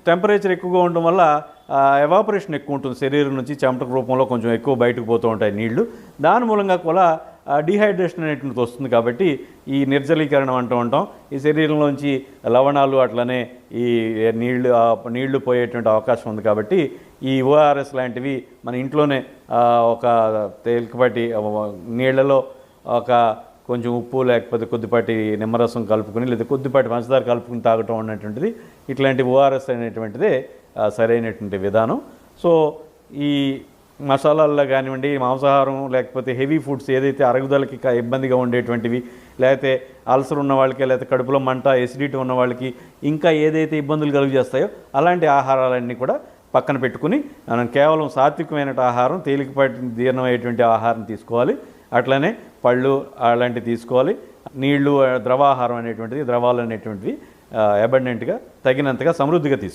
Temperature ఎక్కువగా ఉండడం వల్ల ఎవాపరేషన్ ఎక్కువ ఉంటుంది, శరీరం నుంచి చెమట రూపంలో కొంచెం ఎక్కువ బయటకు పోతూ ఉంటాయి నీళ్లు. దాని మూలంగా కూడా డీహైడ్రేషన్ అనేటువంటిది వస్తుంది. కాబట్టి ఈ నిర్జలీకరణం అంటూ ఉంటాం. ఈ శరీరంలోంచి లవణాలు అట్లనే ఈ నీళ్లు పోయేటువంటి అవకాశం ఉంది. కాబట్టి ఈ ఓఆర్ఎస్ లాంటివి మన ఇంట్లోనే ఒక తేలికపాటి నీళ్లలో ఒక కొంచెం ఉప్పు లేకపోతే కొద్దిపాటి నిమ్మరసం కలుపుకొని లేదా కొద్దిపాటి పంచదార కలుపుకుని తాగటం అనేటువంటిది, ఇట్లాంటి ఓఆర్ఎస్ అనేటువంటిదే సరైనటువంటి విధానం. సో ఈ మసాలాల్లో కానివ్వండి, మాంసాహారం లేకపోతే హెవీ ఫుడ్స్ ఏదైతే అరుగుదలకి ఇబ్బందిగా ఉండేటువంటివి, లేకపోతే అల్సర్ ఉన్న వాళ్ళకి, లేకపోతే కడుపులో మంట, ఎసిడిటీ ఉన్న వాళ్ళకి ఇంకా ఏదైతే ఇబ్బందులు కలుగు చేస్తాయో అలాంటి ఆహారాలన్నీ కూడా పక్కన పెట్టుకుని మనం కేవలం సాత్వికమైన ఆహారం, తేలికపాటి జీర్ణమయ్యేటువంటి ఆహారం తీసుకోవాలి. అట్లనే పళ్ళు అలాంటివి తీసుకోవాలి. నీళ్లు, ద్రవాహారం అనేటువంటిది, ద్రవాలు అనేటువంటివి అబండెంట్గా తగినంతగా సమృద్ధిగా తీసుకోవాలి.